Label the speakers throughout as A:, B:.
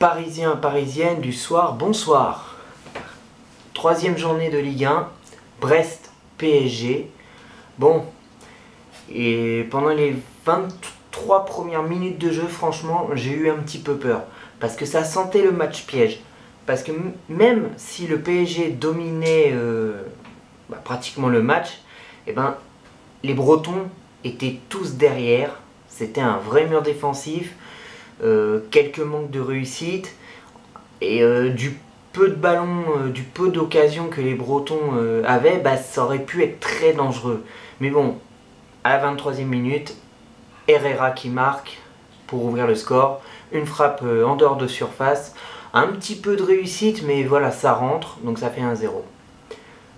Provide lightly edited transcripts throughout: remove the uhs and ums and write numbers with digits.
A: Parisiens, Parisiennes du soir, bonsoir. Troisième journée de Ligue 1, Brest, PSG. Bon, et pendant les 23 premières minutes de jeu, franchement, j'ai eu un petit peu peur. Parce que ça sentait le match piège. Parce que même si le PSG dominait pratiquement le match, eh ben, les Bretons étaient tous derrière. C'était un vrai mur défensif. Quelques manques de réussite et du peu de ballons, du peu d'occasions que les Bretons avaient, ça aurait pu être très dangereux. Mais bon, à la 23e minute, Herrera qui marque pour ouvrir le score, une frappe en dehors de surface, un petit peu de réussite, mais voilà, ça rentre, donc ça fait 1-0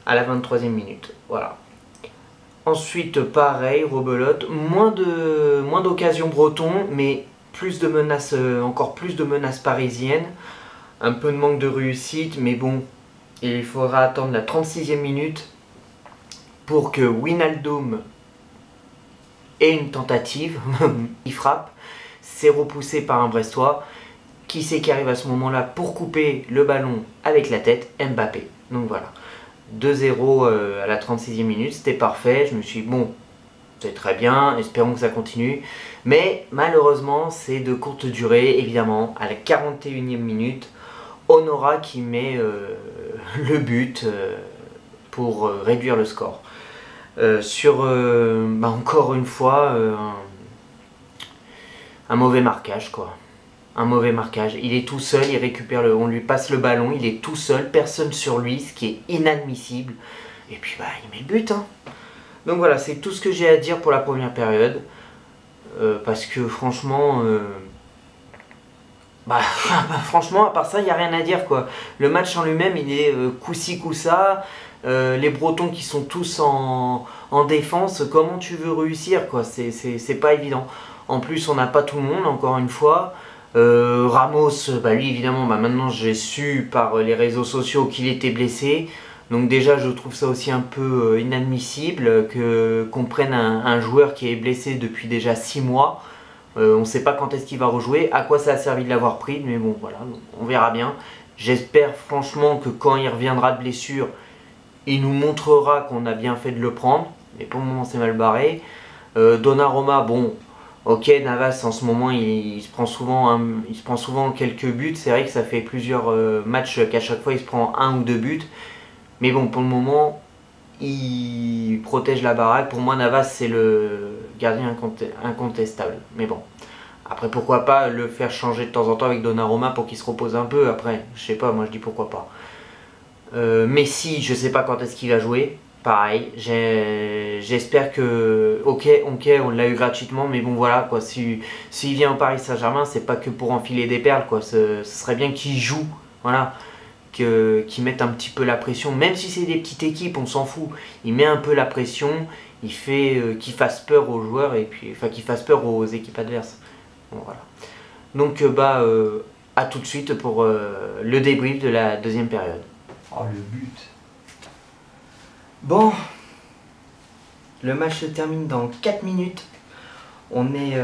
A: à la 23e minute. Voilà. Ensuite, pareil, rebelote, moins d'occasions Bretons, mais plus de menaces, encore plus de menaces parisiennes, un peu de manque de réussite, mais bon, il faudra attendre la 36e minute pour que Wijnaldum ait une tentative, il frappe, c'est repoussé par un Brestois, qui c'est qui arrive à ce moment-là pour couper le ballon avec la tête, Mbappé. Donc voilà, 2-0 à la 36e minute, c'était parfait, je me suis dit bon, c'est très bien, espérons que ça continue. Mais malheureusement, c'est de courte durée, évidemment. À la 41e minute, Honora qui met le but pour réduire le score. Encore une fois, un mauvais marquage, quoi. Un mauvais marquage. Il est tout seul, il récupère on lui passe le ballon, il est tout seul, personne sur lui, ce qui est inadmissible. Et puis il met le but, hein. Donc voilà, c'est tout ce que j'ai à dire pour la première période. Parce que franchement, franchement, à part ça, il n'y a rien à dire, quoi. Le match en lui-même, il est coup-ci, coup-ça. Les Bretons qui sont tous en défense, comment tu veux réussir, quoi? C'est pas évident. En plus, on n'a pas tout le monde, encore une fois. Ramos, lui évidemment, maintenant j'ai su par les réseaux sociaux qu'il était blessé. Donc déjà je trouve ça aussi un peu inadmissible qu'on prenne un joueur qui est blessé depuis déjà 6 mois. On ne sait pas quand est-ce qu'il va rejouer, à quoi ça a servi de l'avoir pris, mais bon voilà, on verra bien. J'espère franchement que quand il reviendra de blessure, il nous montrera qu'on a bien fait de le prendre. Mais pour le moment c'est mal barré. Donnarumma, bon, ok, Navas en ce moment il se prend souvent quelques buts. C'est vrai que ça fait plusieurs matchs qu'à chaque fois il se prend 1 ou 2 buts. Mais bon, pour le moment, il protège la baraque. Pour moi, Navas, c'est le gardien incontestable. Mais bon, après, pourquoi pas le faire changer de temps en temps avec Donnarumma pour qu'il se repose un peu. Après, je sais pas, moi je dis pourquoi pas. Messi, je sais pas quand est-ce qu'il va jouer. Pareil, j'espère que... Ok, on l'a eu gratuitement, mais bon voilà, quoi. S'il vient au Paris Saint-Germain, c'est pas que pour enfiler des perles, quoi. Ce serait bien qu'il joue, voilà. Qui mettent un petit peu la pression, même si c'est des petites équipes, on s'en fout. Il met un peu la pression, il fait qu'il fasse peur aux joueurs et puis qu'il fasse peur aux équipes adverses. Bon, voilà. Donc à tout de suite pour le débrief de la deuxième période.
B: Oh le but.
A: Bon, le match se termine dans 4 minutes. On est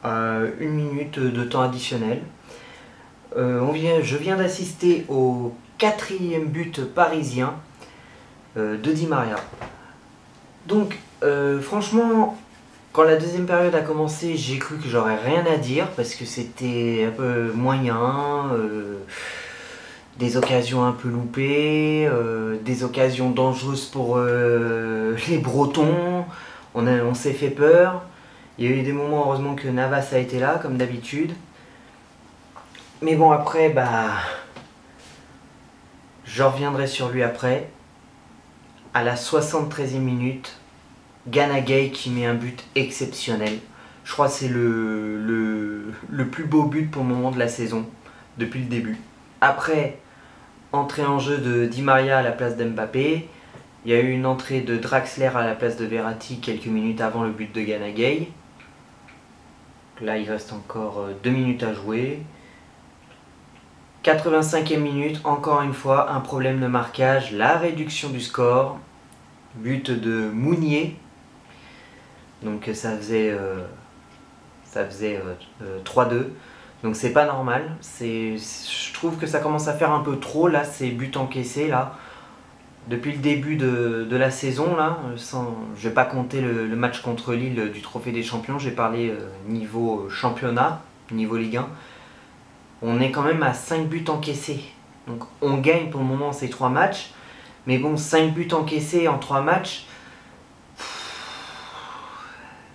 A: à 1 minute de temps additionnel. Je viens d'assister au 4e but parisien de Di Maria. Donc franchement, quand la deuxième période a commencé, j'ai cru que j'aurais rien à dire parce que c'était un peu moyen, des occasions un peu loupées, des occasions dangereuses pour les Bretons. On s'est fait peur. Il y a eu des moments, heureusement que Navas a été là, comme d'habitude. Mais bon, après, je reviendrai sur lui après. À la 73e minute, Gana Gueye qui met un but exceptionnel. Je crois que c'est le plus beau but pour le moment de la saison, depuis le début. Après, entrée en jeu de Di Maria à la place d'Mbappé. Il y a eu une entrée de Draxler à la place de Verratti quelques minutes avant le but de Gana Gueye. Là, il reste encore 2 minutes à jouer. 85e minute, encore une fois, un problème de marquage, la réduction du score, but de Mounier, donc ça faisait 3-2, Donc c'est pas normal. Je trouve que ça commence à faire un peu trop là, ces buts encaissés là. Depuis le début de la saison là, je vais pas compter le match contre Lille du Trophée des Champions, j'ai parlé niveau championnat, niveau Ligue 1. On est quand même à 5 buts encaissés. Donc on gagne pour le moment ces 3 matchs. Mais bon, 5 buts encaissés en 3 matchs,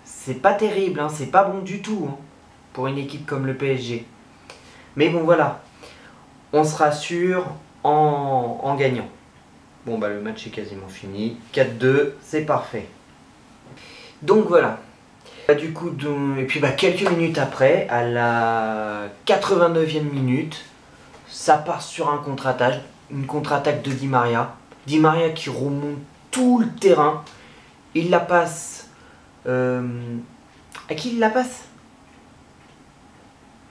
A: c'est pas terrible, hein, c'est pas bon du tout hein, pour une équipe comme le PSG. Mais bon voilà, on se rassure en gagnant. Bon bah le match est quasiment fini, 4-2, c'est parfait. Donc voilà. Du coup, et puis quelques minutes après, à la 89e minute, ça part sur un contre-attaque, une contre-attaque de Di Maria. Di Maria qui remonte tout le terrain, il la passe. À qui il la passe?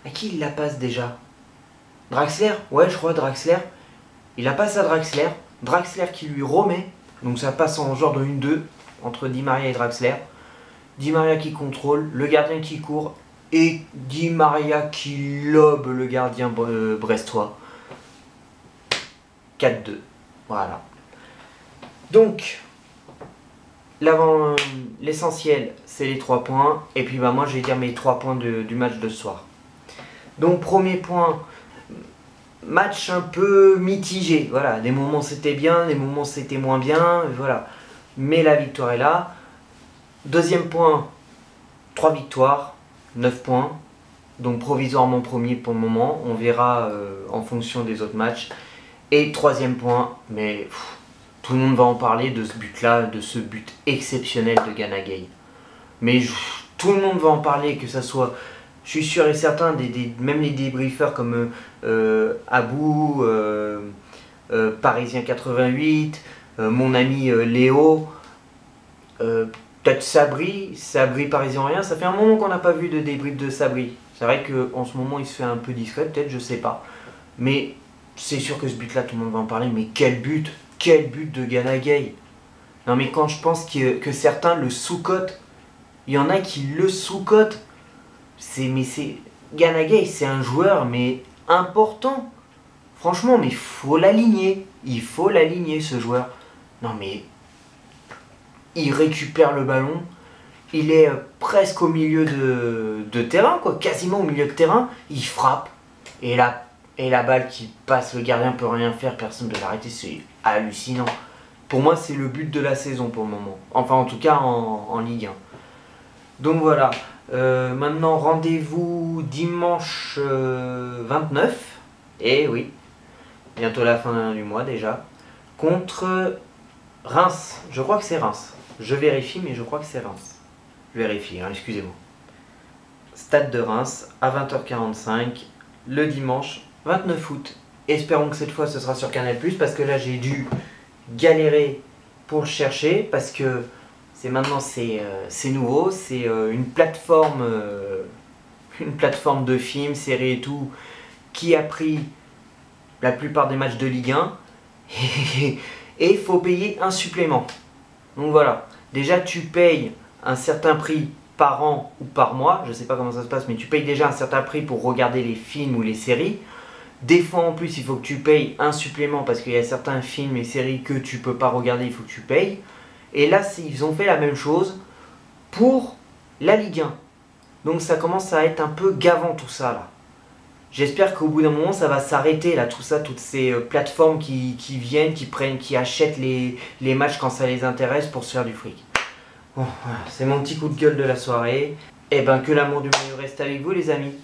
A: À qui il la passe déjà? Draxler? Ouais, je crois Draxler. Il la passe à Draxler. Draxler qui lui remet. Donc ça passe en genre de 1-2 entre Di Maria et Draxler. Di Maria qui contrôle, le gardien qui court et Di Maria qui lobe le gardien brestois. 4-2. Voilà. Donc, l'essentiel, c'est les 3 points. Et puis moi, je vais dire mes 3 points du match de ce soir. Donc, premier point, match un peu mitigé. Voilà, des moments c'était bien, des moments c'était moins bien. Voilà. Mais la victoire est là. Deuxième point, 3 victoires, 9 points. Donc provisoirement premier pour le moment. On verra en fonction des autres matchs. Et troisième point, mais tout le monde va en parler de ce but-là, de ce but exceptionnel de Gana Gueye. Mais tout le monde va en parler, que ça soit, je suis sûr et certain, même les débriefeurs comme Abou, Parisien 88, mon ami Léo, peut-être Sabri Parisien rien, ça fait un moment qu'on n'a pas vu de débrief de Sabri. C'est vrai qu'en ce moment il se fait un peu discret, peut-être, je sais pas. Mais c'est sûr que ce but-là, tout le monde va en parler, mais quel but de Gana Gueye. Non mais quand je pense que certains le sous-cotent, il y en a qui le sous-cotent. Gana Gueye, c'est un joueur mais important. Franchement, mais faut l'aligner. Il faut l'aligner ce joueur. Non mais il récupère le ballon, il est presque au milieu de terrain, quoi, quasiment au milieu de terrain, il frappe et la balle qui passe, le gardien peut rien faire, personne ne peut l'arrêter, c'est hallucinant. Pour moi, c'est le but de la saison pour le moment. Enfin, en tout cas, en Ligue 1. Donc voilà. Maintenant, rendez-vous dimanche 29. Et oui, bientôt la fin du mois déjà. Contre Reims. Je crois que c'est Reims. Je vérifie, mais je crois que c'est Reims. Je vérifie, hein, excusez-moi. Stade de Reims à 20h45, le dimanche 29 août. Espérons que cette fois ce sera sur Canal+, parce que là j'ai dû galérer pour le chercher, parce que maintenant c'est nouveau, c'est une plateforme de films, séries et tout, qui a pris la plupart des matchs de Ligue 1, et il faut payer un supplément. Donc voilà, déjà tu payes un certain prix par an ou par mois, je sais pas comment ça se passe, mais tu payes déjà un certain prix pour regarder les films ou les séries. Des fois en plus il faut que tu payes un supplément parce qu'il y a certains films et séries que tu peux pas regarder, il faut que tu payes. Et là ils ont fait la même chose pour la Ligue 1. Donc ça commence à être un peu gavant tout ça là. J'espère qu'au bout d'un moment ça va s'arrêter là, tout ça, toutes ces plateformes qui viennent, qui achètent les matchs quand ça les intéresse pour se faire du fric. Bon, voilà, c'est mon petit coup de gueule de la soirée. Et ben que l'amour du maillot reste avec vous les amis.